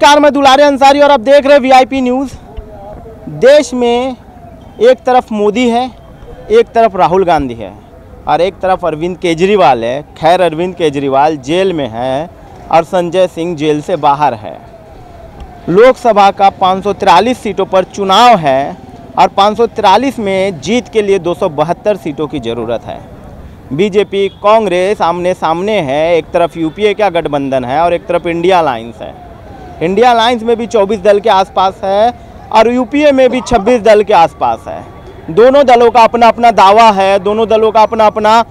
नमस्कार, मैं दुलारे अंसारी और आप देख रहे हैं वीआईपी न्यूज़। देश में एक तरफ मोदी है, एक तरफ राहुल गांधी है और एक तरफ अरविंद केजरीवाल है। खैर, अरविंद केजरीवाल जेल में है और संजय सिंह जेल से बाहर है। लोकसभा का 543 सीटों पर चुनाव है और 543 में जीत के लिए 272 सीटों की ज़रूरत है। बीजेपी कांग्रेस आमने सामने है। एक तरफ यूपीए का गठबंधन है और एक तरफ इंडिया अलायंस है। इंडिया अलायंस में भी 24 दल के आसपास है और यूपीए में भी 26 दल के आसपास है। दोनों दलों का अपना अपना दावा है, दोनों दलों का अपना अपना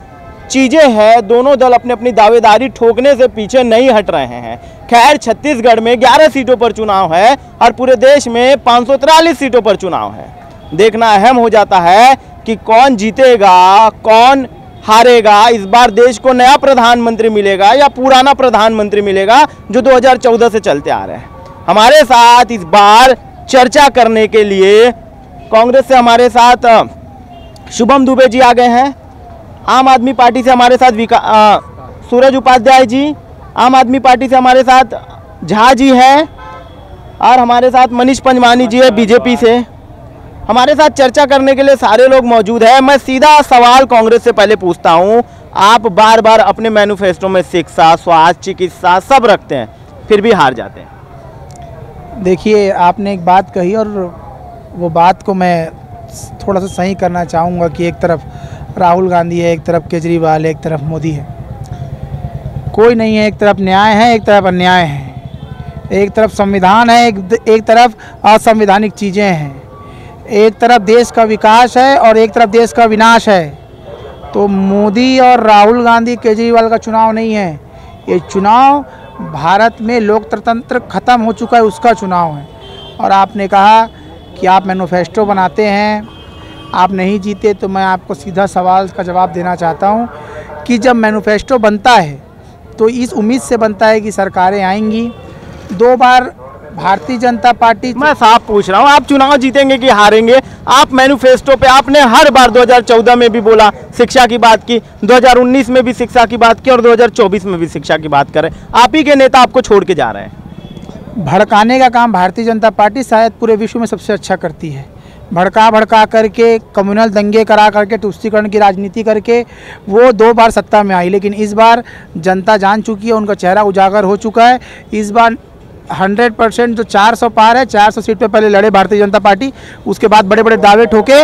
चीज़ें हैं। दोनों दल अपनी अपनी दावेदारी ठोकने से पीछे नहीं हट रहे हैं। खैर, छत्तीसगढ़ में 11 सीटों पर चुनाव है और पूरे देश में 543 सीटों पर चुनाव है। देखना अहम हो जाता है कि कौन जीतेगा, कौन हारेगा। इस बार देश को नया प्रधानमंत्री मिलेगा या पुराना प्रधानमंत्री मिलेगा जो 2014 से चलते आ रहे हैं। हमारे साथ इस बार चर्चा करने के लिए कांग्रेस से हमारे साथ शुभम दुबे जी आ गए हैं। आम आदमी पार्टी से हमारे साथ सूरज उपाध्याय जी, आम आदमी पार्टी से हमारे साथ झा जी हैं और हमारे साथ मनीष पंजवानी जी है बीजेपी से। हमारे साथ चर्चा करने के लिए सारे लोग मौजूद हैं। मैं सीधा सवाल कांग्रेस से पहले पूछता हूं, आप बार बार अपने मैनिफेस्टो में शिक्षा, स्वास्थ्य, चिकित्सा सब रखते हैं, फिर भी हार जाते हैं। देखिए, आपने एक बात कही और वो बात को मैं थोड़ा सा सही करना चाहूँगा कि एक तरफ राहुल गांधी है, एक तरफ केजरीवाल है, एक तरफ मोदी है। कोई नहीं है। एक तरफ न्याय है, एक तरफ अन्याय है। एक तरफ संविधान है, एक तरफ असंवैधानिक चीज़ें हैं। एक तरफ देश का विकास है और एक तरफ देश का विनाश है। तो मोदी और राहुल गांधी केजरीवाल का चुनाव नहीं है। ये चुनाव भारत में लोकतंत्र ख़त्म हो चुका है, उसका चुनाव है। और आपने कहा कि आप मैनिफेस्टो बनाते हैं, आप नहीं जीते, तो मैं आपको सीधा सवाल का जवाब देना चाहता हूँ कि जब मैनिफेस्टो बनता है तो इस उम्मीद से बनता है कि सरकारें आएंगी। 2 बार भारतीय जनता पार्टी, मैं साफ पूछ रहा हूँ, आप चुनाव जीतेंगे कि हारेंगे? आप मैनिफेस्टो पे आपने हर बार 2014 में भी बोला, शिक्षा की बात की, 2019 में भी शिक्षा की बात की और 2024 में भी शिक्षा की बात करें। आप ही के नेता आपको छोड़ के जा रहे हैं। भड़काने का काम भारतीय जनता पार्टी शायद पूरे विश्व में सबसे अच्छा करती है। भड़का करके, कम्युनल दंगे करा करके, तुष्टीकरण की राजनीति करके वो 2 बार सत्ता में आई, लेकिन इस बार जनता जान चुकी है, उनका चेहरा उजागर हो चुका है। इस बार 100% जो 400 पार है, 400 सीट पे पहले लड़े भारतीय जनता पार्टी, उसके बाद बड़े बड़े दावे ठोके।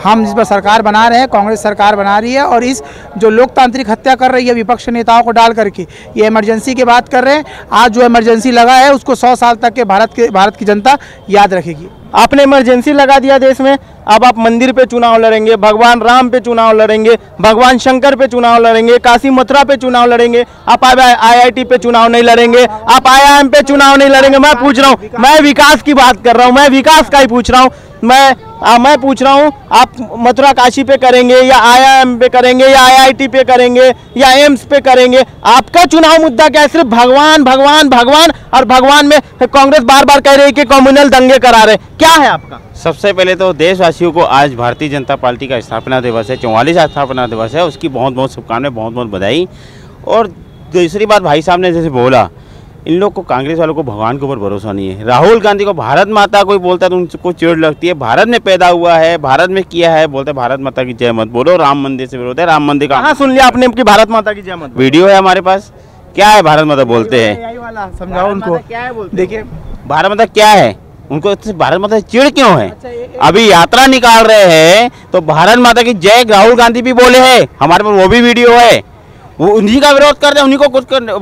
हम इस पर सरकार बना रहे हैं, कांग्रेस सरकार बना रही है और इस जो लोकतांत्रिक हत्या कर रही है विपक्ष नेताओं को डाल करके, ये इमरजेंसी की बात कर रहे हैं। आज जो इमरजेंसी लगा है उसको 100 साल तक के भारत की जनता याद रखेगी। आपने इमरजेंसी लगा दिया देश में। अब आप मंदिर पे चुनाव लड़ेंगे, भगवान राम पे चुनाव लड़ेंगे, भगवान शंकर पे चुनाव लड़ेंगे, काशी मथुरा पे चुनाव लड़ेंगे। आप IIT पे चुनाव नहीं लड़ेंगे, आप IIM पे चुनाव नहीं लड़ेंगे। मैं पूछ रहा हूँ, मैं विकास की बात कर रहा हूँ, मैं विकास का ही पूछ रहा हूँ। मैं पूछ रहा हूँ, आप मथुरा काशी पे करेंगे या IIM पे करेंगे या IIT पे करेंगे या एम्स पे करेंगे? आपका चुनाव मुद्दा क्या है? सिर्फ भगवान भगवान भगवान, और भगवान में कांग्रेस बार बार कह रही है कि कम्युनल दंगे करा रहे। क्या है आपका? सबसे पहले तो देशवासियों को आज भारतीय जनता पार्टी का स्थापना दिवस है, 44वां स्थापना दिवस है, उसकी बहुत बहुत शुभकामनाएं, बहुत बहुत बधाई। और दूसरी बात, भाई साहब ने जैसे बोला, इन लोग को, कांग्रेस वालों को भगवान के ऊपर भरोसा नहीं है। राहुल गांधी को भारत माता कोई बोलता है तो उनको चिढ़ लगती है। भारत में पैदा हुआ है, भारत में किया है, बोलते भारत माता की जय मत बोलो। राम मंदिर से विरोध है, राम मंदिर का कहाँ सुन लिया आपने कि भारत माता की जय मत? वीडियो है हमारे पास। क्या है भारत माता बोलते हैं? समझाओ उनको। क्या है बोलते? देखिए, भारत माता क्या है, उनको भारत माता से चिढ़ क्यों है? अभी यात्रा निकाल रहे हैं तो भारत माता की जय राहुल गांधी भी बोले हैं, हमारे पास वो भी वीडियो है। वो उन्हीं का विरोध करते हैं, उन्हीं को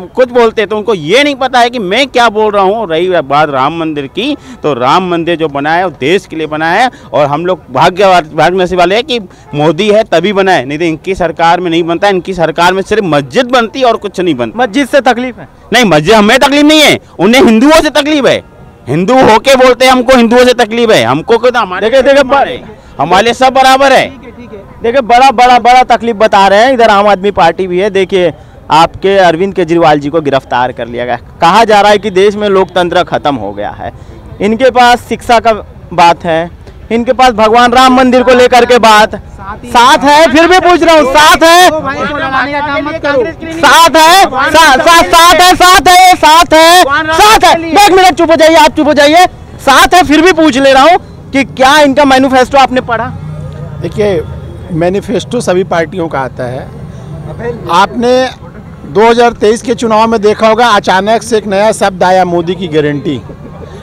कुछ बोलते हैं, तो उनको ये नहीं पता है कि मैं क्या बोल रहा हूँ। रही बात राम मंदिर की, तो राम मंदिर जो बना है वो देश के लिए बना है और हम लोग भाग्य नसीब वाले हैं कि मोदी है तभी बना है, नहीं तो इनकी सरकार में नहीं बनता। इनकी सरकार में सिर्फ मस्जिद बनती और कुछ नहीं बनता। मस्जिद से तकलीफ है? नहीं, मस्जिद हमें तकलीफ नहीं है, उन्हें हिंदुओं से तकलीफ है। हिंदू होके बोलते हैं हमको हिंदुओं से तकलीफ है, हमको तो हमारे लिए सब बराबर है। देखिए, बड़ा तकलीफ बता रहे हैं। इधर आम आदमी पार्टी भी है। देखिए, आपके अरविंद केजरीवाल जी को गिरफ्तार कर लिया गया। कहा जा रहा है कि देश में लोकतंत्र खत्म हो गया है। इनके पास शिक्षा का बात है, इनके पास भगवान राम मंदिर को लेकर के बात, साथ है, फिर भी पूछ रहा हूँ, साथ है, साथ है, साथ है। एक मिनट चुप हो जाइए, आप चुप हो जाइए। साथ है फिर भी पूछ ले रहा हूँ कि क्या इनका मैनिफेस्टो आपने पढ़ा? देखिए, मैनिफेस्टो सभी पार्टियों का आता है। आपने 2023 के चुनाव में देखा होगा, अचानक से एक नया शब्द आया, मोदी की गारंटी।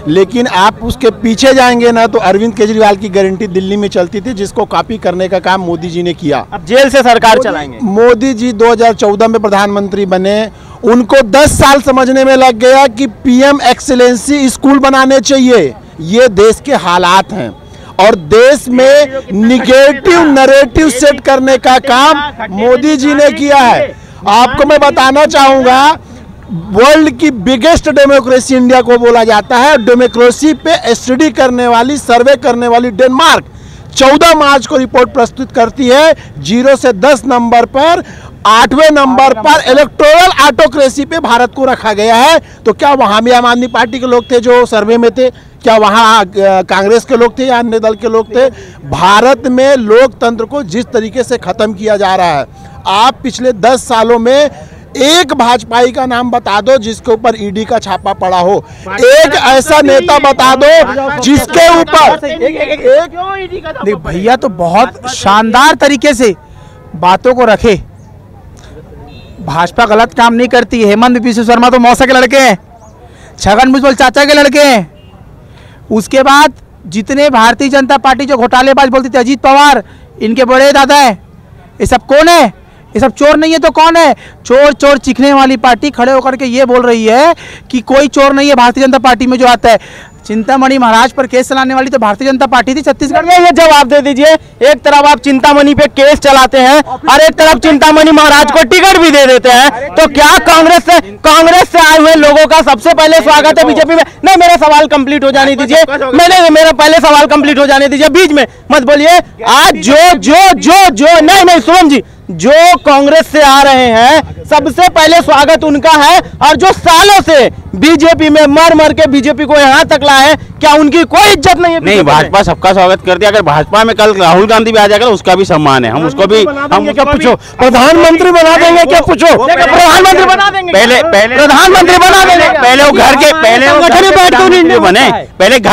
लेकिन आप उसके पीछे जाएंगे ना तो अरविंद केजरीवाल की गारंटी दिल्ली में चलती थी, जिसको कॉपी करने का काम मोदी जी ने किया। अब जेल से सरकार चलाएंगे। मोदी जी 2014 में प्रधानमंत्री बने, उनको 10 साल समझने में लग गया कि पीएम एक्सीलेंसी स्कूल बनाने चाहिए। ये देश के हालात हैं और देश में निगेटिव नैरेटिव सेट करने का काम मोदी जी ने किया है। आपको मैं बताना चाहूंगा, वर्ल्ड की बिगेस्ट डेमोक्रेसी इंडिया को बोला जाता है। डेमोक्रेसी पे स्टडी करने वाली, सर्वे करने वाली डेनमार्क 14 मार्च को रिपोर्ट प्रस्तुत करती है। 0 से 10 नंबर पर 8वें नंबर पर इलेक्टोरल ऑटोक्रेसी पे भारत को रखा गया है। तो क्या वहां भी आम आदमी पार्टी के लोग थे जो सर्वे में थे? क्या वहां कांग्रेस के लोग थे या अन्य दल के लोग थे? भारत में लोकतंत्र को जिस तरीके से खत्म किया जा रहा है, आप पिछले 10 सालों में एक भाजपाई का नाम बता दो जिसके ऊपर ईडी का छापा पड़ा हो। एक ऐसा नेता बता दो जिसके ऊपर देख भैया तो बहुत शानदार तरीके से बातों को रखे। भाजपा गलत काम नहीं करती। हेमंत बिस्व शर्मा तो मौसा के लड़के हैं, छगन भुजबल चाचा के लड़के हैं। उसके बाद जितने भारतीय जनता पार्टी जो घोटालेबाज बोलती थी, अजीत पवार इनके बड़े दादा है। ये सब कौन है? ये सब चोर नहीं है तो कौन है? चोर चोर चिखने वाली पार्टी खड़े होकर के ये बोल रही है कि कोई चोर नहीं है भारतीय जनता पार्टी में जो आता है। चिंतामणि महाराज पर केस चलाने वाली तो भारतीय जनता पार्टी थी छत्तीसगढ़ में। ये जवाब दे दीजिए, एक तरफ आप चिंतामणि पे केस चलाते हैं और एक तरफ चिंतामणि महाराज को टिकट भी दे देते हैं, तो क्या कांग्रेस से आए हुए लोगों का सबसे पहले स्वागत है बीजेपी में? नहीं, मेरा सवाल कंप्लीट हो जाने दीजिए। मैंने मेरा पहले सवाल कंप्लीट हो जाने दीजिए, बीच में मत बोलिए। आज जो नहीं सुमन जी, जो कांग्रेस से आ रहे हैं सबसे पहले स्वागत उनका है, और जो सालों से बीजेपी में मर के बीजेपी को यहाँ तक लाए, क्या उनकी कोई इज्जत नहीं है? नहीं, भाजपा सबका स्वागत करती है। अगर भाजपा में कल राहुल गांधी भी आ जाएगा उसका भी सम्मान है। हम उसको भी क्या पूछो, प्रधानमंत्री बना देंगे? क्या पूछो, प्रधानमंत्री बना देंगे? पहले प्रधानमंत्री बना देंगे। पहले वो घर के पहले घर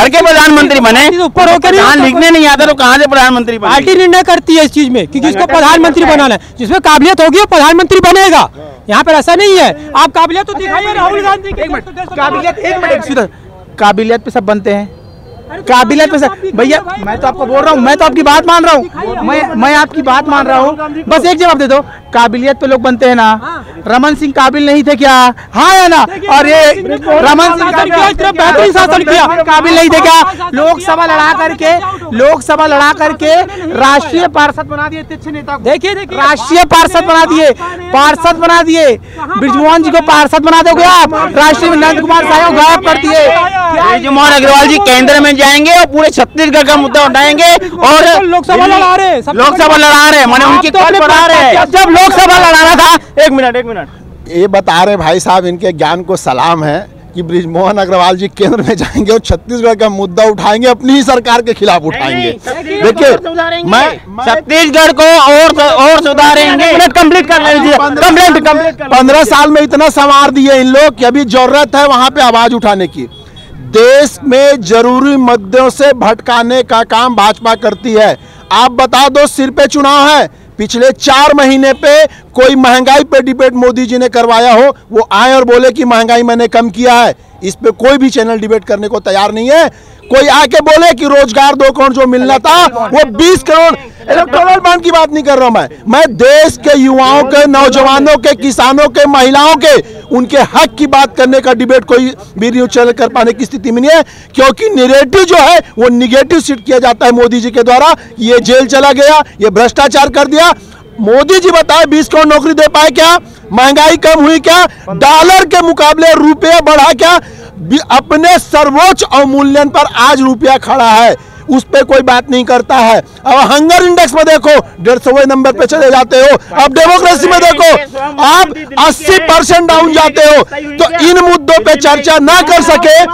के प्रधानमंत्री बने। ऊपर होकर लिखने नहीं आता तो कहाँ से प्रधानमंत्री? पार्टी निर्णय करती है इस चीज में कि किसको प्रधानमंत्री बनाना है। जिसमें काबिलियत होगी वो प्रधानमंत्री बनेगा। यहाँ पर ऐसा नहीं है। आप काबिलियत तो दिखाइए राहुल गांधी की। काबिलियत काबिलियत पे सब बनते हैं। काबिलियत पे सब भैया, मैं तो आपको बोल रहा हूँ, मैं तो आपकी बात मान रहा हूँ, मैं आपकी बात मान रहा हूँ। बस एक जवाब दे दो, काबिलियत पे लोग बनते हैं ना? रमन सिंह काबिल नहीं थे क्या? हाँ या ना? और ये रमन सिंह बेहतरीन शासन किया, काबिल नहीं थे क्या? लोकसभा लड़ा करके राष्ट्रीय पार्षद बना दिए। अच्छे नेता को देखिए, राष्ट्रीय पार्षद बना दिए। ब्रिजमोहन जी को पार्षद बना दोगे आप? राष्ट्रीय में नंद कुमार साहब को गायब कर दिए। ब्रिजमोहन अग्रवाल जी केंद्र में जाएंगे और पूरे छत्तीसगढ़ का मुद्दा उठाएंगे और लोकसभा लड़ा रहे मैंने उनकी बढ़ा रहे हैं। जब लोकसभा लड़ाना था, एक मिनट ये बता रहे भाई साहब, इनके ज्ञान को सलाम है कि ब्रिजमोहन अग्रवाल जी केंद्र में जाएंगे और छत्तीसगढ़ का मुद्दा उठाएंगे, अपनी ही सरकार के खिलाफ उठाएंगे। देखिए, मैं छत्तीसगढ़ को और सुधारेंगे। कंप्लीट कर लीजिए। 15 साल में इतना संवार दिए इन लोग कि अभी जरूरत है वहां पे आवाज उठाने की। देश में जरूरी मुद्दों से भटकाने का काम भाजपा करती है। आप बता दो, सिर पे चुनाव है, पिछले 4 महीने पे कोई महंगाई पे डिबेट मोदी जी ने करवाया हो? वो आए और बोले कि महंगाई मैंने कम किया है। इस पे कोई भी चैनल डिबेट करने को तैयार नहीं है। कोई आके बोले कि रोजगार 2 करोड़ जो मिलना था वो 20 करोड़। इलेक्टोरल बॉन्ड की बात नहीं कर रहा हूं मैं देश के युवाओं के, नौजवानों के, किसानों के, महिलाओं के, उनके हक की बात करने का डिबेट कोई भी न्यूज चैनल कर पाने की स्थिति में नहीं है, क्योंकि नैरेटिव जो है वो निगेटिव सेट किया जाता है मोदी जी के द्वारा। ये जेल चला गया, ये भ्रष्टाचार कर दिया। मोदी जी बताए 20 करोड़ नौकरी दे पाए क्या? महंगाई कम हुई क्या? डॉलर के मुकाबले रुपया बढ़ा क्या? अपने सर्वोच्च अवमूल्यन पर आज रुपया खड़ा है, उस पे कोई बात नहीं करता है। अब हंगर इंडेक्स में देखो 150वें नंबर पे चले जाते हो। अब डेमोक्रेसी में देखो आप 80% डाउन जाते हो। तो इन मुद्दों पे चर्चा ना कर सके,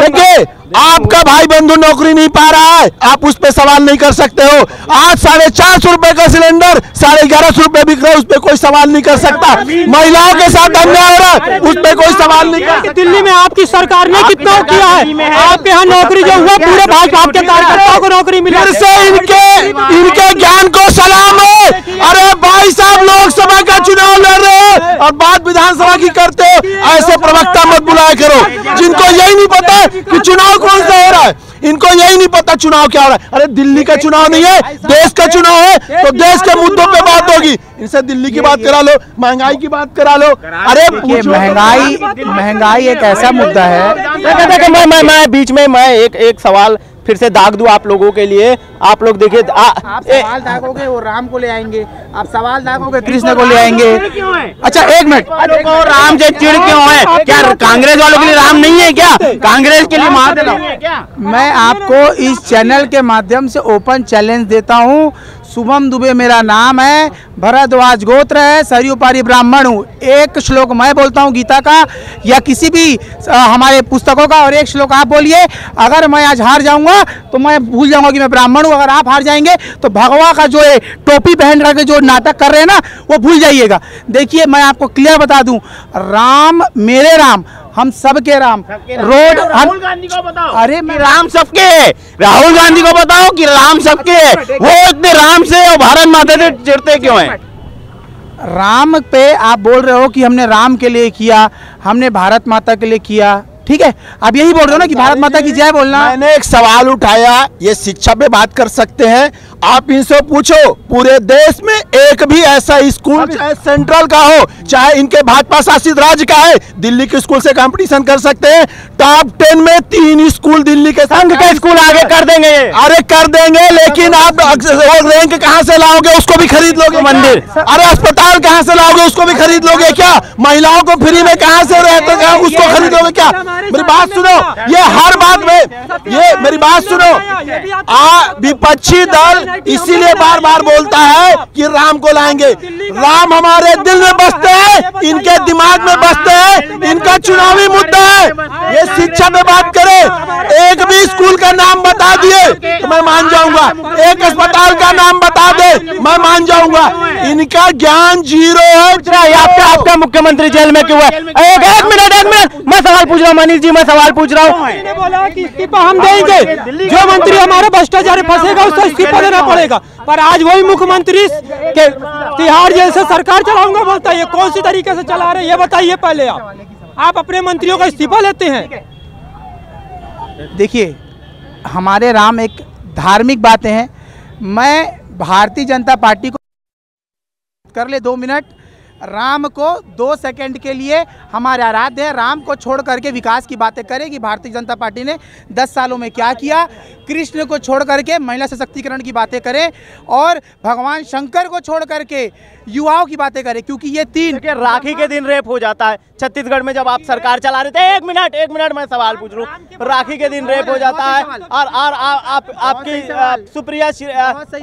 देखिए आपका भाई बंधु नौकरी नहीं पा रहा है, आप उस पे सवाल नहीं कर सकते हो। आज 450 रुपए का सिलेंडर 1150 रुपए बिक रहा है, उस पे कोई सवाल नहीं कर सकता। महिलाओं के साथ अन्याय हो रहा है, उस पे कोई सवाल नहीं कर सकता। दिल्ली में आपकी सरकार ने कितना किया है, आपके यहाँ नौकरी जो हुआ पूरे भाजपा के कार्यकर्ताओं को नौकरी मिली। फिर से इनके ज्ञान को सलाम है। अरे भाई साहब, लोकसभा का चुनाव लड़ रहे हो और बात विधानसभा की करते हो। ऐसे प्रवक्ता मत बुलाया करो जिनको यही नहीं पता कि चुनाव कौन सा हो रहा है, इनको यही नहीं पता चुनाव क्या हो रहा है। अरे दिल्ली का चुनाव नहीं है, देश का चुनाव है, तो देश के मुद्दों पे बात होगी। इनसे दिल्ली की बात करा लो, महंगाई की बात करा लो। अरे महंगाई एक ऐसा मुद्दा है। मैं बीच में मैं एक सवाल फिर से दाग दूं आप लोगों के लिए। आप लोग देखिए, आप सवाल दागोगे वो राम को ले आएंगे, आप सवाल दागोगे कृष्ण को ले आएंगे। अच्छा एक मिनट, राम से चिड़ क्यों है? क्या कांग्रेस वालों के लिए राम नहीं है क्या? कांग्रेस के लिए मार देना क्या? मैं आपको इस चैनल के माध्यम से ओपन चैलेंज देता हूं। शुभम दुबे मेरा नाम है, भरद्वाज गोत्र है, सरयू पारी ब्राह्मण हूँ। एक श्लोक मैं बोलता हूँ गीता का या किसी भी हमारे पुस्तकों का, और एक श्लोक आप बोलिए। अगर मैं आज हार जाऊंगा तो मैं भूल जाऊंगा कि मैं ब्राह्मण हूँ। अगर आप हार जाएंगे तो भगवा का जो है टोपी पहन करके जो नाटक कर रहे हैं ना, वो भूल जाइएगा। देखिए मैं आपको क्लियर बता दूं, राम मेरे राम, हम सबके राम। रोड राहुल गांधी को बताओ। अरे मैं राम सबके है, राहुल गांधी को बताओ कि राम सबके है। वो इतने राम से और भारत माता से चिढ़ते क्यों हैं? राम पे आप बोल रहे हो कि हमने राम के लिए किया, हमने भारत माता के लिए किया, ठीक है। आप यही बोल रहे हो ना कि भारत माता की जय बोलना। मैंने एक सवाल उठाया, ये शिक्षा पे बात कर सकते हैं। आप इनसे पूछो, पूरे देश में एक भी ऐसा स्कूल, चाहे सेंट्रल का हो चाहे इनके भाजपा शासित राज्य का है, दिल्ली के स्कूल से कंपटीशन कर सकते हैं। टॉप 10 में 3 स्कूल दिल्ली के संघ के स्कूल आगे कर देंगे। अरे कर देंगे, लेकिन आप रैंक कहां से लाओगे? उसको भी खरीद लोगे। मंदिर, अरे अस्पताल कहां से लाओगे? उसको भी खरीद लोगे क्या? महिलाओं को फ्री में कहां से रहते, उसको खरीद लोगे क्या? मेरी बात सुनो, ये हर बात में, ये मेरी बात सुनो, विपक्षी दल इसीलिए बार बार बोलता है कि राम को लाएंगे। राम हमारे दिल में बसते हैं, इनके दिमाग में बसते हैं, इनका चुनावी मुद्दा है। ये शिक्षा पे बात करें, एक भी स्कूल का नाम बता दिए तो मैं मान जाऊंगा, एक अस्पताल का नाम बता दे मैं मान जाऊंगा। इनका ज्ञान जीरो है। आपका मुख्यमंत्री जेल में क्यों है? एक मिनट मैं सवाल पूछ रहा हूँ, मनीष जी मैं सवाल पूछ रहा हूँ। बोला कि इस्तीफा हम देंगे, जो मंत्री हमारे भ्रष्टाचार फंसेगा उसको इस्तीफा देना पड़ेगा। पर आज वही मुख्यमंत्री के तिहाड़ जेल से सरकार चलाऊंगा बोलता है। ये कौन सी तरीके से चला रहे हैं ये बताइए पहले। आप अपने मंत्रियों का इस्तीफा लेते हैं। देखिए हमारे राम एक धार्मिक बातें हैं। मैं भारतीय जनता पार्टी को कर ले 2 मिनट, राम को 2 सेकंड के लिए हमारे आराध्य है। राम को छोड़ करके विकास की बातें करें कि भारतीय जनता पार्टी ने 10 सालों में क्या किया। कृष्ण को छोड़ करके महिला सशक्तिकरण की बातें करें, और भगवान शंकर को छोड़ करके युवाओं की बातें करें, क्योंकि ये 3 राखी के दिन रेप हो जाता है छत्तीसगढ़ में जब आप सरकार चला रहे थे। एक मिनट मैं सवाल पूछ रहा हूँ। राखी के दिन रेप हो जाता है और आपकी सुप्रिया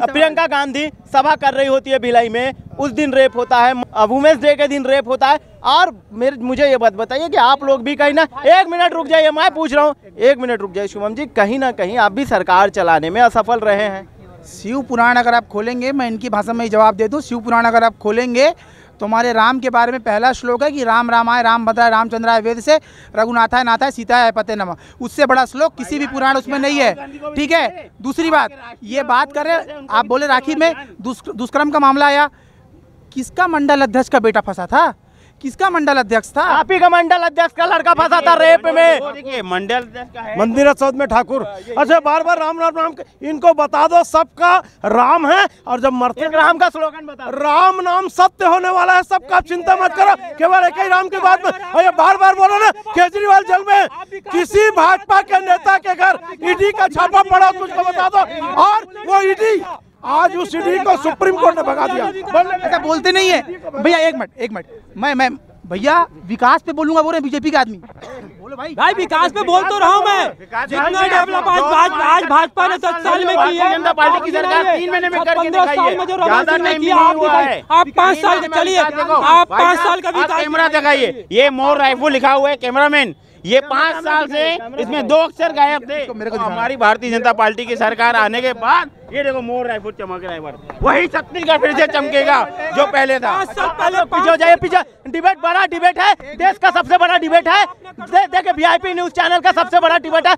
प्रियंका गांधी सभा कर रही होती है भिलाई में, उस दिन रेप होता है। वुमेन्स डे के दिन रेप होता है। और मुझे ये बात बताइए कि आप लोग भी कहीं ना, 1 मिनट रुक जाइए, मैं पूछ रहा हूँ, 1 मिनट रुक जाइए शुभम जी, कहीं ना कहीं आप भी सरकार चलाने में असफल रहे हैं। शिव पुराण अगर आप खोलेंगे, मैं इनकी भाषा में ही जवाब दे दूं, शिव पुराण अगर आप खोलेंगे तो हमारे राम के बारे में पहला श्लोक है कि राम रामाय राम भद्राय रामचंद्राय वेद से रघुनाथाय नाथाय सीताय पते नमः। उससे बड़ा श्लोक किसी भी पुराण उसमें नहीं है, ठीक है। दूसरी बात, ये बात करें, आप बोले राखी में दुष्कर्म का मामला आया, किसका मंडल अध्यक्ष का बेटा फंसा था? किसका मंडल अध्यक्ष था? आप ही का मंडल अध्यक्ष का लड़का फंसा था रेप में। देखिए मंडल अध्यक्ष का है मंदिर सौद में ठाकुर। अच्छा बार बार राम राम राम, इनको बता दो सबका राम है, और जब मरते राम का स्लोगन बता। राम नाम सत्य होने वाला है, सबका चिंता मत करो, केवल एक ही राम की बात में। और ये बार बार बोलो ना, केजरीवाल जेल में किसी भाजपा के नेता के घर ईडी का छापा पड़ा, तुझको बता दो, और वो ईडी आज उस ईडी को सुप्रीम कोर्ट ने भगा दिया। ऐसा बोलते नहीं है भैया। एक मिनट मैं भैया विकास पे बोलूंगा, बोल रहे बीजेपी के आदमी। बोलो भाई विकास पे बोल तो रहा हूँ मैं। जितना डेवलप आज भाजपा ने 10 साल में किया है, जनता पार्टी की सरकार 3 महीने में करके 15 साल में जो ज्यादा नहीं किया आप 5 साल के, चलिए आप 5 साल का विकास। कैमरा दिखाइए, ये मोर राइफल लिखा हुआ है कैमरामैन, ये 5 साल से इसमें 2 अक्षर गायब थे। तो हमारी भारतीय जनता पार्टी की सरकार आने के बाद ये देखो मोर रायपुर चमक रहा है, वही छत्तीसगढ़ फिर से चमकेगा जो पहले था। पीछे जाइए, पीछे डिबेट, बड़ा डिबेट है, देश का सबसे बड़ा डिबेट है। देखिए वीआईपी न्यूज चैनल का सबसे बड़ा डिबेट है।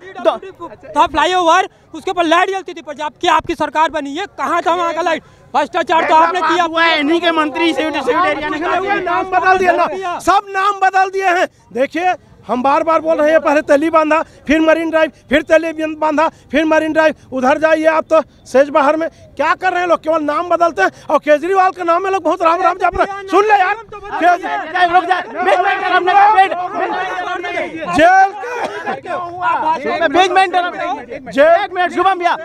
था फ्लाईओवर, उसके ऊपर लाइट जलती थी, पर जब आपकी सरकार बनी है कहाँ था वहाँ का लाइट? भ्रष्टाचार तो आपने किया हुआ है, इन्हीं के मंत्री नाम बदल दिया ना, सब नाम बदल दिए हैं। देखिए हम बार बार बोल रहे हैं, पहले तेली बांधा, फिर मरीन ड्राइव, फिर तेली बांधा, फिर मरीन ड्राइव, उधर जाइए आप तो सेज बाहर में। क्या कर रहे हैं लोग? केवल नाम बदलते हैं। और केजरीवाल का नाम में लोग बहुत राम राम जप रहे हैं। सुन ले यार, शुभम भैया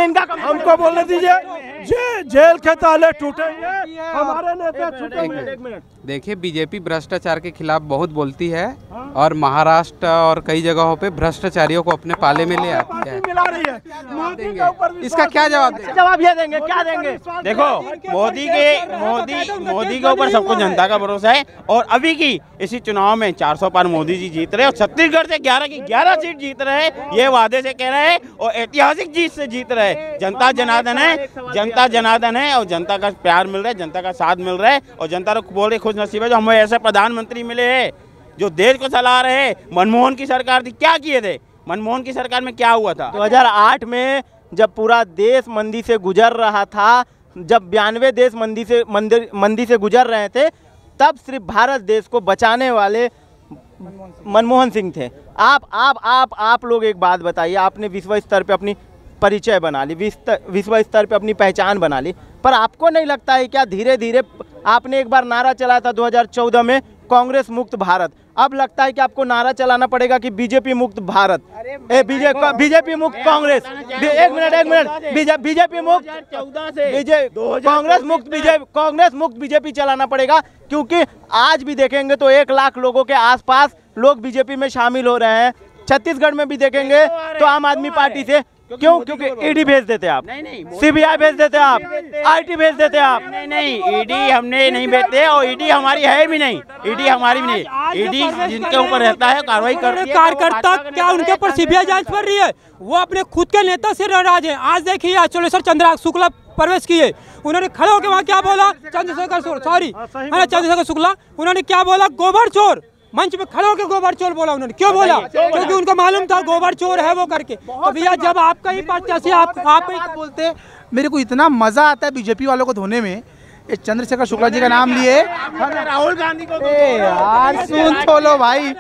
इनका हमको बोलने दीजिए। जेल के ताले टूटेंगे, हमारे नेता छूटेंगे। देखिए, बीजेपी भ्रष्टाचार के खिलाफ बहुत बोलती है और महाराष्ट्र और कई जगहों पे भ्रष्टाचारियों को अपने पाले में ले आती है। इसका क्या जवाब देंगे? जवाब ये देंगे, क्या देंगे? देखो, मोदी के ऊपर सबको जनता का भरोसा है। और अभी की इसी चुनाव में 400 पार मोदी जी जीत रहे हैं और छत्तीसगढ़ से 11 की 11 सीट जीत रहे हैं। ये वादे से कह रहे हैं और ऐतिहासिक जीत से जीत रहे हैं। जनता जनार्दन है, जनता जनार्दन है और जनता का प्यार मिल रहा है, जनता का साथ मिल रहा है और जनता को बोल रही खुश नसीब है जो हमें ऐसे प्रधानमंत्री मिले हैं जो देश को चला रहे हैं। मनमोहन की सरकार थी, क्या किए थे? मनमोहन की सरकार में क्या हुआ था? 2008 में जब पूरा देश मंदी से गुजर रहा था, जब 92 देश मंदी से गुजर रहे थे, तब सिर्फ भारत देश को बचाने वाले मनमोहन सिंह थे। आप लोग एक बात बताइए, आपने विश्व स्तर पे अपनी परिचय बना ली, विश्व स्तर पे अपनी पहचान बना ली, पर आपको नहीं लगता है क्या धीरे धीरे आपने एक बार नारा चलाया था 2014 में कांग्रेस मुक्त भारत, अब लगता है कि आपको नारा चलाना पड़ेगा कि बीजेपी मुक्त भारत, बीजेपी मुक्त कांग्रेस, एक मिनट बीजेपी मुक्त कांग्रेस मुक्त बीजेपी चलाना पड़ेगा? क्योंकि आज भी देखेंगे तो 1 लाख लोगों के आसपास लोग बीजेपी में शामिल हो रहे हैं। छत्तीसगढ़ में भी देखेंगे तो आम आदमी पार्टी से क्यों? क्योंकि ईडी भेज देते आप, सीबीआई भेज देते आप, आईटी भेज देते आप। नहीं, ईडी हमने नहीं भेजते और ईडी हमारी है भी नहीं, ईडी हमारी भी नहीं। ईडी जिनके ऊपर रहता है कार्रवाई करती है। कार्यकर्ता क्या उनके ऊपर सीबीआई जांच कर रही है? वो अपने खुद के नेता से नाराज है। आज देखिए अचलेश्वर चंद्र शुक्ला प्रवेश किए, उन्होंने खड़े होकर वहाँ क्या बोला? चंद्रशेखर शुक्ला उन्होंने क्या बोला? गोबर चोर। मंच में खड़े होकर गोबर चोर बोला उन्होंने। क्यों बोला? क्योंकि उनको मालूम था गोबर चोर है वो करके। तो भैया जब आपका ही प्रत्याशी आप बोलते, मेरे को इतना मजा आता है बीजेपी वालों को धोने में। चंद्रशेखर शुक्ला जी का नाम लिए, राहुल गांधी को यार सुन तो लो भाई,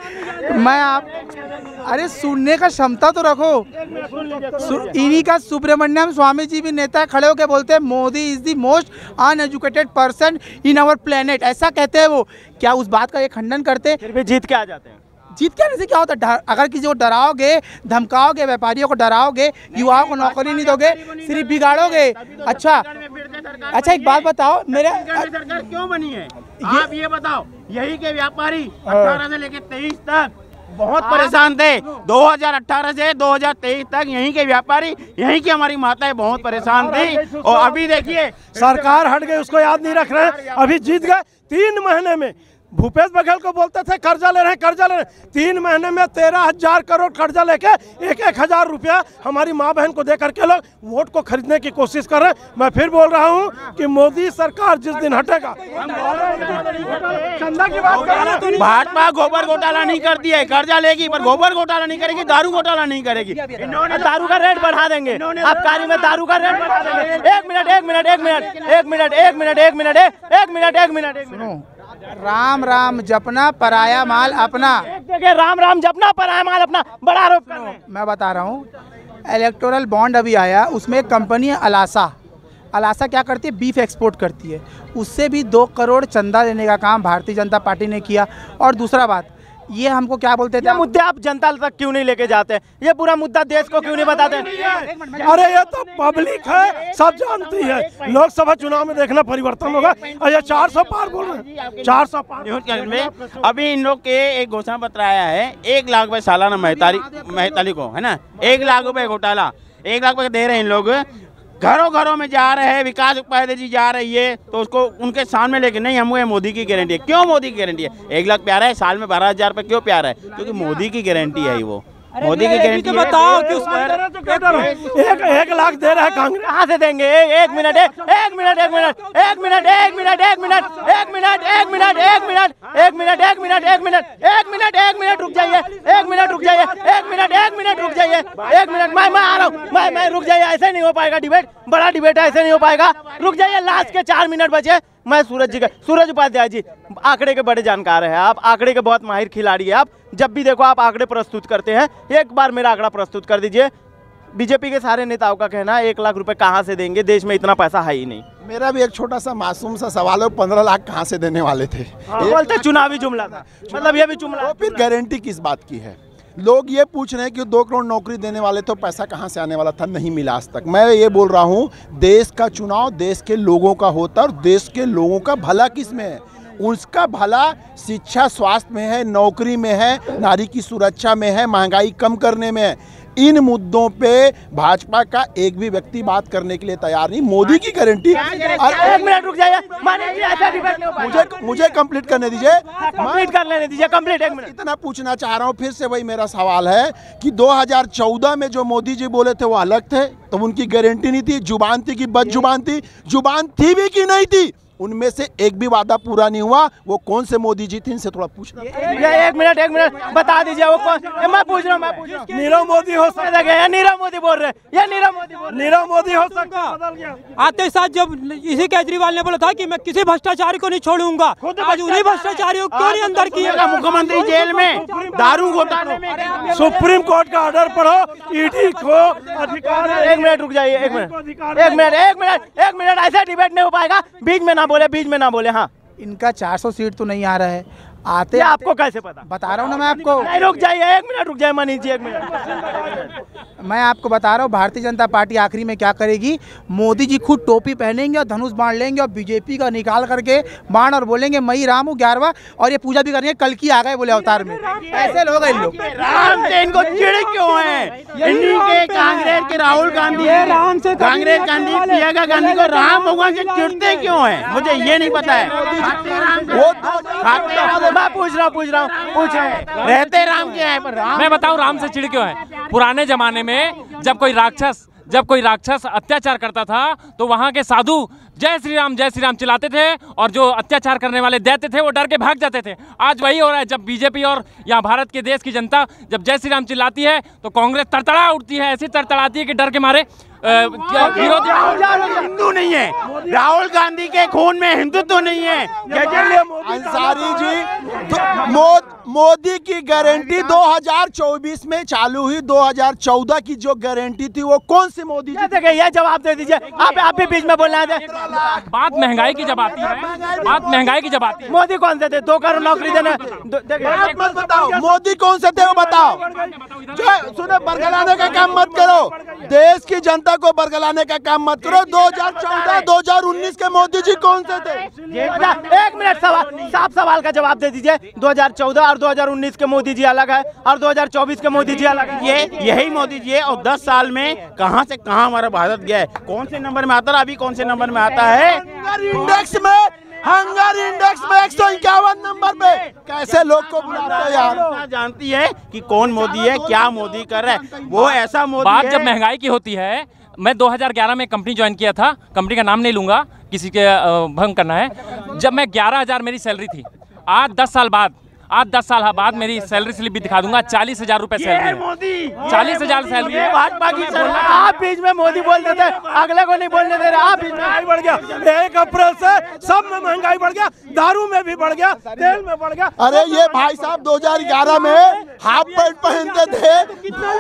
मैं आप अरे सुनने का क्षमता तो रखो। इन्हीं का सुब्रमण्यम स्वामी जी भी नेता खड़े होकर बोलते हैं Modi is the most uneducated person in our planet, ऐसा कहते हैं वो। क्या उस बात का ये खंडन करते? फिर भी जीत के आ जाते हैं। जीत के आने से क्या होता है? अगर किसी को डराओगे, धमकाओगे, व्यापारियों को डराओगे, युवाओं को नौकरी नहीं दोगे, सिर्फ बिगाड़ोगे। अच्छा एक बात बताओ, मेरे सरकार क्यों बनी है? आप ये बताओ। यही के व्यापारी 18 से लेकर 23 तक बहुत परेशान थे। 2018 से 2023 तक यहीं के व्यापारी, यहीं की हमारी माताएं बहुत परेशान थी। और अभी देखिए सरकार हट गई, उसको याद नहीं रख रहे हैं। अभी जीत गए 3 महीने में। भूपेश बघेल को बोलते थे कर्जा ले रहे हैं। 3 महीने में 13,000 करोड़ कर्जा लेके 1,000 रुपया हमारी माँ बहन को दे करके लोग वोट को खरीदने की कोशिश कर रहे हैं। मैं फिर बोल रहा हूँ कि मोदी सरकार जिस दिन हटेगा, चंदा की बात कर रहे हैं। भाजपा गोबर घोटाला नहीं करती है, कर्जा लेगी पर गोबर घोटाला नहीं करेगी, दारू घोटाला नहीं करेगी। इन्होंने दारू का रेट बढ़ा देंगे, आबकारी में दारू का रेट बढ़ा देंगे। एक मिनट राम राम जपना पराया माल अपना। देखिए राम जपना पराया माल अपना, बड़ा आरोप कर रहे हैं। मैं बता रहा हूँ, इलेक्टोरल बॉन्ड अभी आया, उसमें एक कंपनी है अलासा क्या करती है? बीफ एक्सपोर्ट करती है। उससे भी 2 करोड़ चंदा लेने का काम भारतीय जनता पार्टी ने किया। और दूसरा बात, ये हमको क्या बोलते थे? मुद्दे आप जनता तक क्यों नहीं लेके जाते? ये पूरा मुद्दा देश को क्यों नहीं बताते? अरे ये तो पब्लिक है, सब जानती है। लोकसभा चुनाव में देखना परिवर्तन होगा। और ये 400 पार बोल रहे हैं, 400 पार में। अभी इन लोग के एक घोषणा पत्र आया है, 1 लाख रुपए सालाना महतारी को, है ना, 1 लाख रुपए घोटाला, 1 लाख रुपए दे रहे हैं इन लोग। घरों घरों में जा रहे हैं, विकास उपाध्याय जी जा रही है तो उसको उनके सामने लेके नहीं हम मोदी की गारंटी है। क्यों मोदी की गारंटी है? 1 लाख प्यारा है, साल में 12,000 रुपये क्यों प्यारा है? क्योंकि मोदी की गारंटी है वो, मोदी की गारंटी। बताओ कि एक लाख दे रहा है कांग्रेस, कहाँ से देंगे? एक मिनट रुक जाइए, मैं आ रहा हूँ, मैं रुक जाइए, ऐसे नहीं हो पाएगा डिबेट, बड़ा डिबेट है, ऐसे नहीं हो पाएगा, रुक जाइए, लास्ट के 4 मिनट बचे। मैं सूरज उपाध्याय जी, आंकड़े के बड़े जानकार हैं आप, आंकड़े के बहुत माहिर खिलाड़ी हैं आप, जब भी देखो आप आंकड़े प्रस्तुत करते हैं, एक बार मेरा आंकड़ा प्रस्तुत कर दीजिए। बीजेपी के सारे नेताओं का कहना है 1 लाख रुपए कहाँ से देंगे, देश में इतना पैसा है ही नहीं। मेरा भी एक छोटा सा मासूम सा सवाल है, 15 लाख कहाँ से देने वाले थे? बोलते चुनावी जुमला था, मतलब ये भी जुमला। तो फिर गारंटी किस बात की है? लोग ये पूछ रहे हैं कि 2 करोड़ नौकरी देने वाले, तो पैसा कहाँ से आने वाला था? नहीं मिला आज तक। मैं ये बोल रहा हूँ, देश का चुनाव देश के लोगों का होता है और देश के लोगों का भला किस में है? उसका भला शिक्षा स्वास्थ्य में है, नौकरी में है, नारी की सुरक्षा में है, महंगाई कम करने में है। इन मुद्दों पे भाजपा का एक भी व्यक्ति बात करने के लिए तैयार नहीं। मोदी की गारंटी। एक मिनट रुक जाइए, मुझे कंप्लीट करने दीजिए, कंप्लीट कर लेने दीजिए, कंप्लीट। एक मिनट इतना पूछना चाह रहा हूँ, फिर से वही मेरा सवाल है कि 2014 में जो मोदी जी बोले थे वो अलग थे, तो उनकी गारंटी नहीं थी, जुबान थी कि बद जुबान थी? जुबान थी भी कि नहीं थी? उनमें से एक भी वादा पूरा नहीं हुआ। वो कौन से मोदी जी थे, इनसे थोड़ा पूछना। एक मिनट बता दीजिए वो कौन? मैं पूछ रहा हूँ। नीरव मोदी हो सकता है, नीरव मोदी बोल रहे हैं, ये नीरव मोदी हो सकता है। आते साथ जब इसी केजरीवाल ने बोला था कि मैं किसी भ्रष्टाचारी को नहीं छोड़ूंगा, आज उन्हीं भ्रष्टाचारियों को क्यों नहीं अंदर किया? मुख्यमंत्री जेल में दारू घोटाले में। सुप्रीम कोर्ट का ऑर्डर पढ़ो, ईडी को अधिकार है। एक मिनट रुक जाइए, एक मिनट, ऐसा डिबेट नहीं हो पाएगा। बीच में ना बोले। हाँ, इनका 400 सीट तो नहीं आ रहा है, आते आपको कैसे पता? बता रहा हूँ ना मैं आपको। नहीं, रुक जाइए, 1 मिनट रुक जाइए मनीष जी, 1 मिनट। मैं आपको बता रहा हूँ, भारतीय जनता पार्टी आखिरी में क्या करेगी। मोदी जी खुद टोपी पहनेंगे और धनुष बाण लेंगे और बीजेपी का निकाल करके बाण और बोलेंगे मई राम हूँ 11वां, और ये पूजा भी करेंगे कल की आ गए बोले अवतार में। ऐसे लोग हैं इन लोग। राम से इनको चिड़ क्यों है? इन्हीं के कांग्रेस के राहुल गांधी, कांग्रेस गांधी, प्रियंका गांधी को राम भगवान से चिढ़ते क्यों है? मुझे ये नहीं पता है। मैं पूछ रहा हूँ, रहते राम क्या है, पर राम। मैं बताऊं राम से चिढ़ क्यों है? पुराने जमाने में जब कोई राक्षस अत्याचार करता था तो वहां के साधु जय श्री राम चिल्लाते थे, और जो अत्याचार करने वाले दैत्य थे वो डर के भाग जाते थे। आज वही हो रहा है, जब बीजेपी और यहाँ भारत के देश की जनता जब जय श्री राम चिल्लाती है तो कांग्रेस तड़तड़ा उठती है, ऐसी तड़तड़ाती है कि डर के मारे विरोधी। हिंदू नहीं है, राहुल गांधी के खून में हिंदुत्व नहीं है। अंसारी जी, मोदी की गारंटी 2024 में चालू हुई, 2014 की जो गारंटी थी वो कौन से मोदी जी? ये जवाब दे दीजिए। आप भी बीच में बोलना है। बात महंगाई की जब आती है, मोदी कौन से थे? 2 करोड़ नौकरी देने। मत बताओ मोदी कौन से थे वो बताओ। जो सुने, बरगलाने का काम मत करो, देश की जनता को बरगलाने का काम मत करो। 2014 2019 के मोदी जी कौन से थे? 1 मिनट, साफ सवाल का जवाब दे दीजिए। 2014 और 2019 के मोदी जी अलग है और 2024 के मोदी जी अलग है। यही मोदी जी है, और 10 साल में कहां से कहां हमारा भारत गया है। कौन से नंबर में आता है, अभी कौन से नंबर में आता है? हंगर इंडेक्स में 151 नंबर पे। कैसे लोग को बुलाते हैं यार? जानती है कि कौन मोदी है, क्या मोदी कर रहा है। वो ऐसा मोदी बात है। जब महंगाई की होती है, मैं 2011 में कंपनी ज्वाइन किया था, कंपनी का नाम नहीं लूंगा, किसी के भंग करना है। जब मैं 11,000 मेरी सैलरी थी, आज 10 साल बाद मेरी सैलरी स्लिप भी दिखा दूंगा, 40,000 रुपए सैलरी है। 40,000 सैलरी है। भाजपा की सरकार। आप बीच में मोदी बोल देते, अगले को नहीं बोलने दे रहे। आप महंगाई बढ़ गया, 1 अप्रैल से सब में महंगाई बढ़ गया, दारू में भी बढ़ गया, तेल में बढ़ गया। अरे ये भाई साहब 2011 में हाफ पैंट पहनते थे,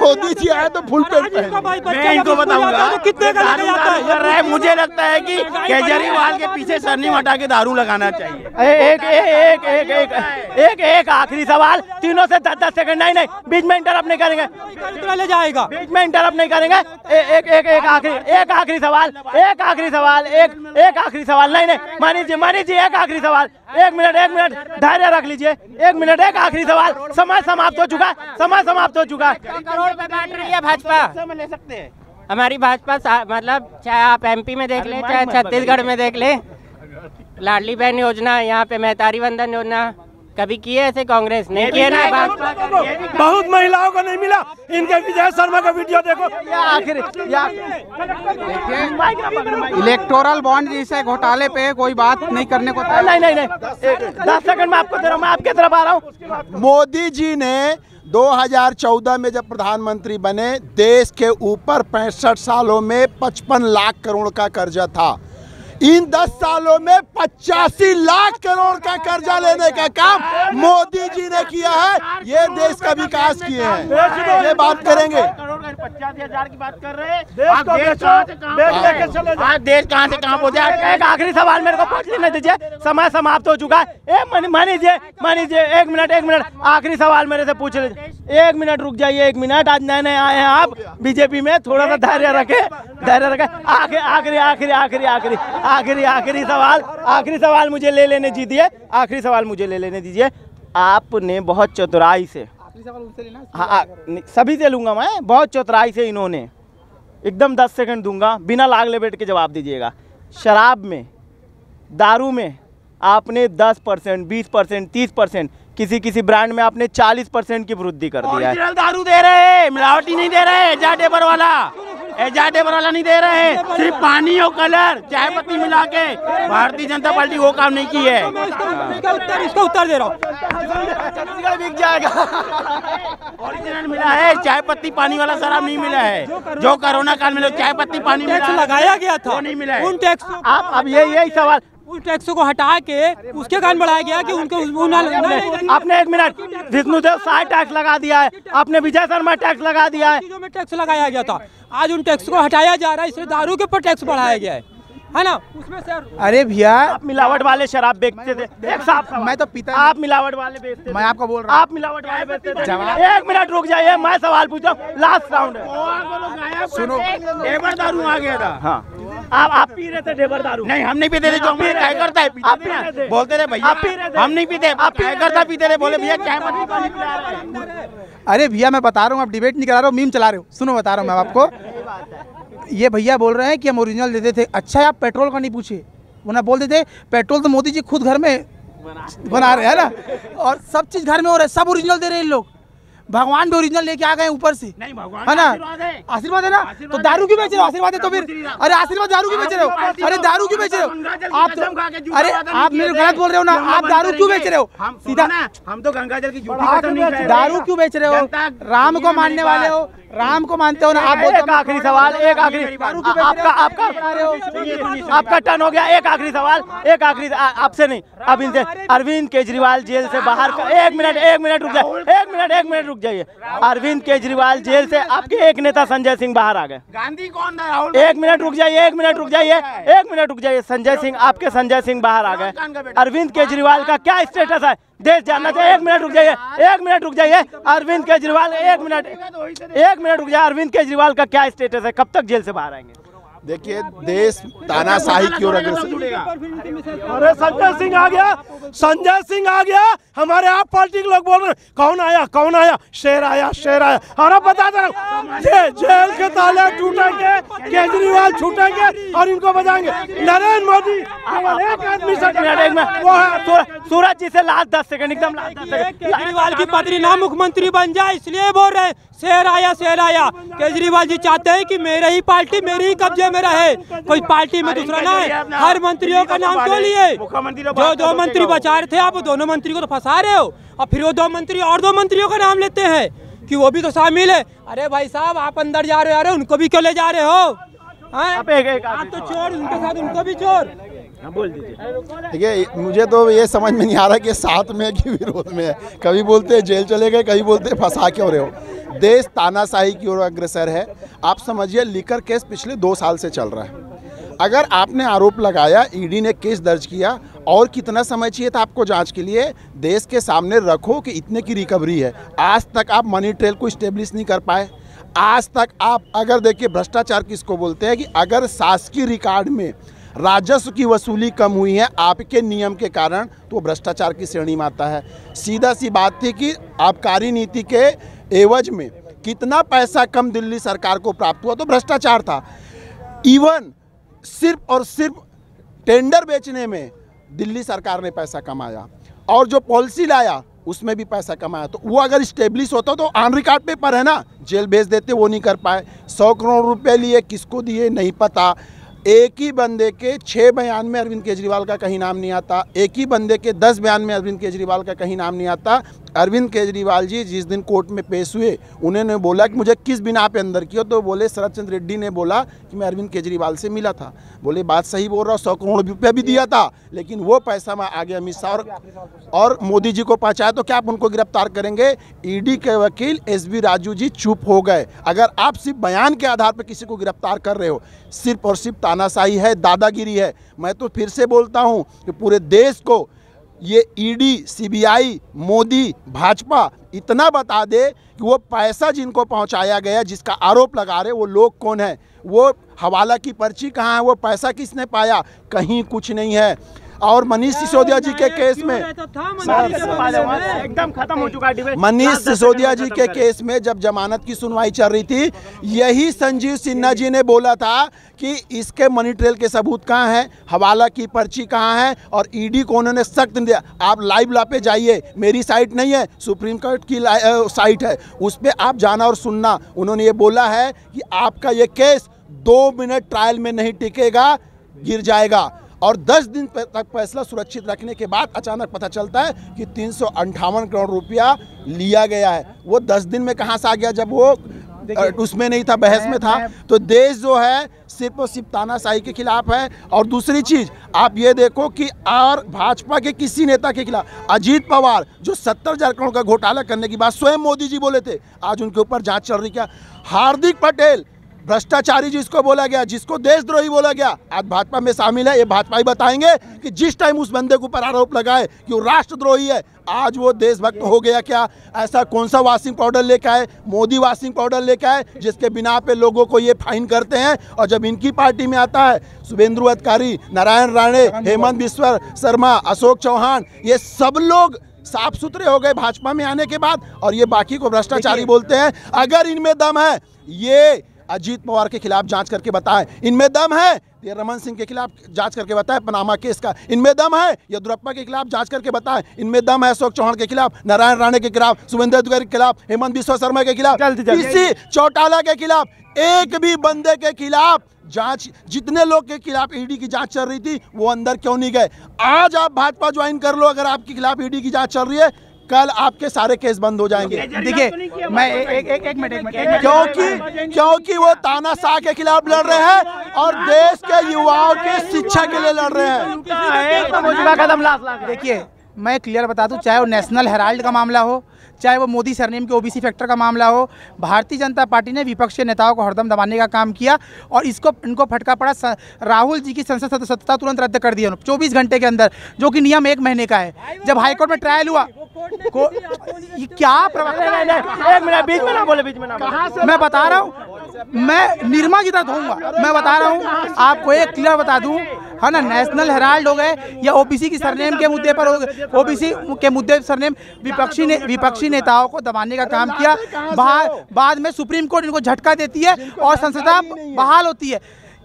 मोदी जी आए तो फुल पैंट पहने। मैं इनको बताऊंगा कितने कर रहा है। मुझे लगता है कि केजरीवाल के पीछे सरनी हटा के दारू लगाना चाहिए। एक आखिरी सवाल, तीनों से 10-10 सेकंड। नहीं, बीच में इंटरप्ट नहीं करेंगे, ले जाएगा, बीच में इंटरप्ट नहीं करेंगे। एक आखिरी सवाल। नहीं, मनीष जी एक आखिरी सवाल। 1 मिनट, धैर्य रख लीजिए। 1 मिनट, एक आखिरी सवाल। समय समाप्त हो चुका है। करोड़ पे बांट रही है भाजपा, ले सकते हैं। हमारी भाजपा मतलब चाहे आप एमपी में देख लें चाहे छत्तीसगढ़ में देख लें, लाडली बहन योजना, यहाँ पे महतारी वंदन योजना, कभी किए ऐसे कांग्रेस नहीं किए ना। बहुत महिलाओं को नहीं मिला, इनके विजय शर्मा का वीडियो देखो। आखिर इलेक्टोरल बॉन्ड जैसे घोटाले पे कोई बात नहीं करने को नहीं 10 सेकंड में आपको दे रहा हूँ, मैं आपके तरफ आ रहा हूँ। मोदी जी ने 2014 में जब प्रधानमंत्री बने, देश के ऊपर 65 सालों में 55 लाख करोड़ का कर्जा था। इन 10 सालों में 85 लाख करोड़ का कर्जा लेने का काम मोदी जी ने किया है। ये देश का विकास किए हैं, ये बात करेंगे। 85,000 की बात कर रहे हैं। आज देश कहाँ से कहाँ पहुँचा। एक आखिरी सवाल मेरे को पूछ लेने दीजिए, समय समाप्त हो चुका है। मानीजिए 1 मिनट, आखिरी सवाल मेरे से पूछ लीजिए। 1 मिनट रुक जाइए, 1 मिनट। आज नए नए आए हैं आप बीजेपी में, थोड़ा सा धैर्य रखे। आखिरी सवाल मुझे ले लेने दीजिए। आखिरी सवाल मुझे ले लेने दीजिए। आपने बहुत चतुराई से, हाँ सभी से लूंगा मैं, बहुत चतुराई से इन्होंने, एकदम 10 सेकंड दूंगा, बिना लाग लेपेट के जवाब दीजिएगा। शराब में, दारू में आपने 10%, 20%, 30%, किसी ब्रांड में आपने 40% की वृद्धि कर दिया है। दारू दे रहे हैं, मिलावटी नहीं दे रहे, एजाडेबर वाला नहीं दे रहे हैं, सिर्फ पानी और कलर, चाय पत्ती मिला के। भारतीय जनता पार्टी वो काम नहीं की है। इसका उत्तर दे रहा हूँ, बिक जाएगा। ओरिजिनल मिला है, चाय पत्ती पानी वाला शराब नहीं मिला है। जो कोरोना काल में चाय पत्ती पानी टैक्स लगाया गया था, नहीं मिला है। उन टैक्स आप अब यही सवाल, उन टैक्स को हटा के उसके कारण बढ़ाया गया कि उनको आपने 1 मिनट, विष्णुदेव शाह टैक्स लगा दिया है, आपने विजय शर्मा टैक्स लगा दिया है। चीजों में टैक्स लगाया गया था, आज उन टैक्स को हटाया जा रहा है, इसलिए दारू के ऊपर टैक्स बढ़ाया गया है ना। उसमें से अरे भैया, आप मिलावट वाले शराब बेचते थे। एक साफ, मैं तो पीता, आप मिलावट वाले बेचते थे। मैं आपको बोल रहा हूँ, आप मिलावट वाले बेचते थे। 1 मिनट रुक जाइए, मैं सवाल पूछ रहा हूँ, लास्ट राउंड है। सुनो, ढेबर दारू आ गया था। हाँ, आप पी रहे थे ढेबर दारू? नहीं, हम नहीं पीते थे। जो हमें क्या करता है, आप पी रहे थे, बोलते थे भैया आप पी रहे थे, हम नहीं पीते। आप क्या करता, पीते थे, बोले भैया चाय पत्ती पानी पिला रहे हैं। अरे भैया मैं बता रहा हूँ, आप डिबेट नहीं करा रहे हो, मीम चला रहे हो। सुनो बता रहा हूँ मैं आपको, ये भैया बोल रहे हैं कि हम ओरिजिनल देते थे। अच्छा आप पेट्रोल का नहीं पूछे, वो ना बोल देते पेट्रोल तो मोदी जी खुद घर में बना रहे हैं ना, और सब चीज़ घर में हो रहा है, सब ओरिजिनल दे रहे हैं इन लोग। भगवान भी ओरिजिनल लेके आ गए ऊपर से, है ना। आशीर्वाद है ना, तो दारू क्यों बेच रहे हो? आशीर्वाद है तो फिर, अरे आशीर्वाद दारू क्यों बेच रहे हो? अरे दारू क्यों बेच रहे हो आप? अरे आप मेरे गलत बोल रहे हो ना, आप दारू क्यों बेच रहे हो? सीधा हम तो गंगा जल की दारू क्यों बेच रहे हो? राम को मानने वाले हो, राम को मानते हो ना आप। एक आखिरी सवाल, एक आखिरी, आपका टर्न हो गया। एक आखिरी सवाल, एक आखिरी, आपसे नहीं, अब इनसे। अरविंद केजरीवाल जेल से बाहर का, 1 मिनट रुक जाइए, 1 मिनट रुक जाइए। अरविंद केजरीवाल जेल से, आपके एक नेता संजय सिंह बाहर आ गए। गांधी कौन था? राहुल। 1 मिनट रुक जाइए, 1 मिनट रुक जाइए, 1 मिनट रुक जाइए। संजय सिंह, आपके संजय सिंह बाहर आ गए। अरविंद केजरीवाल का क्या स्टेटस है, देश जानना चाहिए। 1 मिनट रुक जाइए, 1 मिनट रुक जाइए। अरविंद केजरीवाल, 1 मिनट रुक जाइए। अरविंद केजरीवाल का क्या स्टेटस है, कब तक जेल से बाहर आएंगे? देखिए, देश तानाशाही की ओर अग्रसर। अरे संजय सिंह आ गया, संजय सिंह आ गया। हमारे आप पार्टी के लोग बोल रहे हैं कौन आया, शेर आया। और अब बता दे रहा हूँ, जेल के ताले टूटेंगे, केजरीवाल छूटेंगे और इनको बजाएंगे नरेंद्र मोदी। एक आदमी से वो है सूरज जी से लास्ट 10 सेकंड, एकदम लास्ट 10 सेकंड। केजरीवाल की पत्नी ना मुख्यमंत्री बन जाए, इसलिए बोल रहे हैं शेर आया। केजरीवाल जी चाहते हैं कि मेरे ही पार्टी मेरे ही कब्जे में रहे, कोई पार्टी में दूसरा ना है। हर मंत्रियों का नाम क्यों लिए? जो 2 मंत्री बचा रहे थे आप, वो दोनों मंत्री को तो फंसा रहे हो, और फिर वो 2 मंत्री और 2 मंत्रियों का नाम लेते हैं कि वो भी तो शामिल है। अरे भाई साहब, आप अंदर जा रहे हो, अरे उनको भी क्यों ले जा रहे हो? आप तो चोर, उनके साथ उनको भी चोर। बोल दीजिए। देखिए, मुझे तो ये समझ में नहीं आ रहा कि साथ में है कि विरोध में है। कभी बोलते हैं जेल चले गए, कभी बोलते हैं फंसा क्यों रहे हो। देश तानाशाही की ओर अग्रसर है। आप समझिए, लीकर केस पिछले 2 साल से चल रहा है। अगर आपने आरोप लगाया, ईडी ने केस दर्ज किया, और कितना समय चाहिए था आपको जांच के लिए? देश के सामने रखो कि इतने की रिकवरी है। आज तक आप मनी ट्रेल को इस्टेब्लिश नहीं कर पाए। आज तक आप, अगर देखिए, भ्रष्टाचार किसको बोलते हैं, कि अगर शासकीय रिकॉर्ड में राजस्व की वसूली कम हुई है आपके नियम के कारण, तो भ्रष्टाचार की श्रेणी में आता है। सीधा सी बात थी कि आबकारी नीति के एवज में कितना पैसा कम दिल्ली सरकार को प्राप्त हुआ? तो भ्रष्टाचार था। इवन सिर्फ और सिर्फ टेंडर बेचने में दिल्ली सरकार ने पैसा कमाया और जो पॉलिसी लाया उसमें भी पैसा कमाया। तो वो अगर स्टेब्लिश होता तो ऑन रिकॉर्ड पेपर है ना, जेल भेज देते, वो नहीं कर पाए। 100 करोड़ रुपए लिए, किसको दिए नहीं पता। एक ही बंदे के 6 बयान में अरविंद केजरीवाल का कहीं नाम नहीं आता, एक ही बंदे के 10 बयान में अरविंद केजरीवाल का कहीं नाम नहीं आता। अरविंद केजरीवाल जी जिस दिन कोर्ट में पेश हुए, उन्होंने बोला कि मुझे किस बिना पे अंदर किया, तो बोले शरद चंद्र रेड्डी ने बोला कि मैं अरविंद केजरीवाल से मिला था। बोले बात सही बोल रहा हूँ, 100 करोड़ रुपया भी दिया था, लेकिन वो पैसा मैं आगे अमित शाह और मोदी जी को पहुँचाया। तो क्या आप उनको गिरफ्तार करेंगे? ईडी के वकील SB राजू जी चुप हो गए। अगर आप सिर्फ बयान के आधार पर किसी को गिरफ्तार कर रहे हो, सिर्फ और सिर्फ तानाशाही है, दादागिरी है। मैं तो फिर से बोलता हूँ कि पूरे देश को ये ईडी, CBI, मोदी, भाजपा इतना बता दे कि वो पैसा जिनको पहुंचाया गया, जिसका आरोप लगा रहे, वो लोग कौन है, वो हवाला की पर्ची कहाँ है, वो पैसा किसने पाया, कहीं कुछ नहीं है। और मनीष सिसोदिया जी के केस में एकदम खत्म हो चुका है। मनीष सिसोदिया जी के केस में जब जमानत की सुनवाई चल रही थी, यही संजीव सिन्हा जी ने बोला था कि इसके मनी ट्रेल के सबूत कहाँ हैं, हवाला की पर्ची कहाँ है, और ईडी को उन्होंने सख्त दिया। आप लाइव ला पे जाइए, मेरी साइट नहीं है, सुप्रीम कोर्ट की साइट है, उस पर आप जाना और सुनना। उन्होंने ये बोला है कि आपका ये केस 2 मिनट ट्रायल में नहीं टिकेगा, गिर जाएगा। और 10 दिन तक फैसला सुरक्षित रखने के बाद अचानक पता चलता है कि 358 करोड़ रुपया लिया गया है। वो 10 दिन में कहाँ से आ गया, जब वो उसमें नहीं था, बहस में था। तो देश जो है सिर्फ और सिर्फ तानाशाही के खिलाफ है। और दूसरी चीज आप ये देखो कि और भाजपा के किसी नेता के खिलाफ, अजीत पवार जो 70,000 करोड़ का घोटाला करने की बात स्वयं मोदी जी बोले थे, आज उनके ऊपर जांच चल रही। क्या हार्दिक पटेल भ्रष्टाचारी जिसको बोला गया, जिसको देशद्रोही बोला गया, आज भाजपा में शामिल है। ये भाजपा ही बताएंगे कि जिस टाइम उस बंदे के ऊपर आरोप लगाए कि वो राष्ट्रद्रोही है, आज वो देशभक्त हो गया क्या? ऐसा कौन सा वॉशिंग पाउडर लेकर आए? मोदी वॉशिंग पाउडर लेकर आए, जिसके बिना पे लोगों को ये फाइन करते हैं। और जब इनकी पार्टी में आता है शुभेंदु अधिकारी, नारायण राणे, हेमंत बिस्वा शर्मा, अशोक चौहान, ये सब लोग साफ सुथरे हो गए भाजपा में आने के बाद, और ये बाकी को भ्रष्टाचारी बोलते हैं। अगर इनमें दम है, ये अजीत पवार के खिलाफ जांच करके बताएं। इनमें दम है, ये रमन सिंह के खिलाफ जांच करके बताएं पनामा केस का। इनमें दम है, येदियुरप्पा के खिलाफ जांच करके बताएं। इनमें दम है, अशोक चौहान के खिलाफ, नारायण राणे के खिलाफ, शुभेंदु अधिकारी के खिलाफ, हेमंत बिस्वा शर्मा के खिलाफ, इसी चौटाला के खिलाफ, एक भी बंदे के खिलाफ जांच, जितने लोग के खिलाफ ईडी की जांच चल रही थी वो अंदर क्यों नहीं गए? आज आप भाजपा ज्वाइन कर लो, अगर आपके खिलाफ ईडी की जांच चल रही है, कल आपके सारे केस बंद हो जाएंगे। देखिए मैं एक मिनट क्योंकि वो तानाशाह के खिलाफ लड़ रहे हैं और देश के युवाओं की शिक्षा के लिए लड़ रहे हैं। देखिए मैं क्लियर बता दूं, चाहे वो नेशनल हेराल्ड का मामला हो, चाहे वो मोदी सरनेम के ओबीसी फैक्टर का मामला हो, भारतीय जनता पार्टी ने विपक्षी नेताओं को हरदम दबाने का काम किया और इनको फटका पड़ा। राहुल जी की संसद सदस्यता तुरंत रद्द कर दी 24 घंटे के अंदर, जो कि नियम 1 महीने का है। जब हाईकोर्ट में ट्रायल हुआ, क्या एक मिनट बीच में ना बोले, बीच में ना। मैं बता रहा हूँ, मैं निर्मा की तरह होऊंगा। मैं बता रहा हूँ आपको, एक क्लियर बता दूं, है ना, नेशनल हेराल्ड हो गए या ओबीसी की सरनेम के मुद्दे पर हो गए, ओबीसी के मुद्दे सरनेम विपक्षी नेताओं को दबाने का काम किया। बाद में सुप्रीम कोर्ट इनको झटका देती है और संसद बहाल होती है।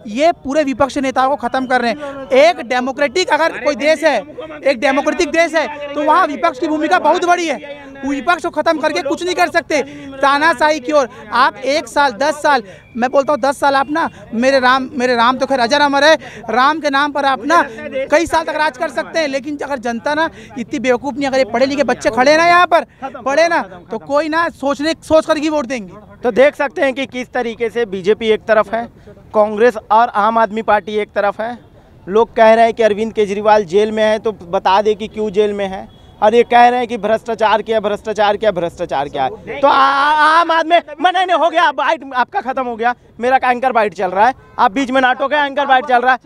ये पूरे विपक्ष नेताओं को खत्म कर रहे हैं। एक डेमोक्रेटिक अगर कोई देश है, एक डेमोक्रेटिक देश है, तो वहाँ विपक्ष की भूमिका बहुत बड़ी है। विपक्ष को खत्म करके कुछ नहीं कर सकते। तानाशाही की ओर आप 1 साल 10 साल, मैं बोलता हूँ 10 साल आप ना, मेरे राम तो खैर अजर अमर है, राम के नाम पर आप ना कई साल तक राज कर सकते हैं। लेकिन अगर जनता ना इतनी बेवकूफ़ नहीं, अगर ये पढ़े लिखे बच्चे खड़े ना यहाँ पर पढ़े ना, तो कोई ना सोच कर ही वोट देंगे। तो देख सकते हैं कि किस तरीके से बीजेपी एक तरफ है, कांग्रेस और आम आदमी पार्टी एक तरफ है। लोग कह रहे हैं कि अरविंद केजरीवाल जेल में है, तो बता दें कि क्यों जेल में है, और ये कह रहे हैं कि भ्रष्टाचार क्या है। तो आम आदमी नहीं हो गया, बाइट आपका खत्म हो गया, मेरा एंकर बाइट चल रहा है, आप बीच में नाटो का एंकर बाइट चल रहा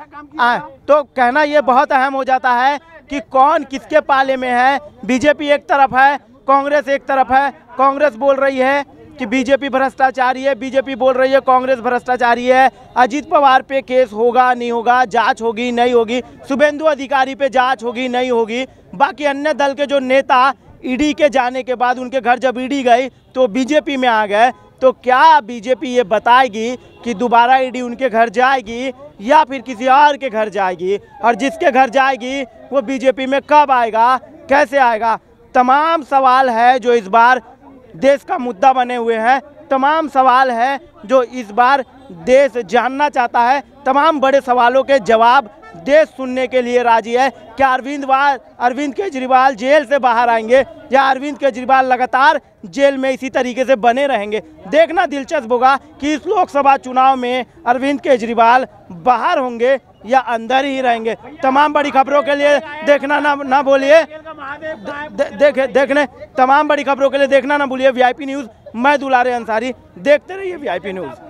है। तो कहना ये बहुत अहम हो जाता है कि कौन किसके पाले में है। बीजेपी एक तरफ है, कांग्रेस एक तरफ है। कांग्रेस बोल रही है कि बीजेपी भ्रष्टाचारी है, बीजेपी बोल रही है कांग्रेस भ्रष्टाचारी है। अजीत पवार पे केस होगा नहीं होगा, जांच होगी नहीं होगी, शुभेंदु अधिकारी पे जांच होगी नहीं होगी, बाकी अन्य दल के जो नेता ईडी के जाने के बाद उनके घर जब ईडी गई तो बीजेपी में आ गए। तो क्या बीजेपी ये बताएगी कि दोबारा ईडी उनके घर जाएगी या फिर किसी और के घर जाएगी, और जिसके घर जाएगी वो बीजेपी में कब आएगा, कैसे आएगा? तमाम सवाल है जो इस बार देश का मुद्दा बने हुए हैं, तमाम सवाल है जो इस बार देश जानना चाहता है। तमाम बड़े सवालों के जवाब देश सुनने के लिए राजी है। क्या अरविंद केजरीवाल जेल से बाहर आएंगे या अरविंद केजरीवाल लगातार जेल में इसी तरीके से बने रहेंगे? देखना दिलचस्प होगा कि इस लोकसभा चुनाव में अरविंद केजरीवाल बाहर होंगे या अंदर ही रहेंगे। तमाम बड़ी खबरों के लिए देखना ना भूलिए, देखने तमाम बड़ी खबरों के लिए देखना ना भूलिए VIP न्यूज़। मैं दुलारे अंसारी, देखते रहिए VIP न्यूज़।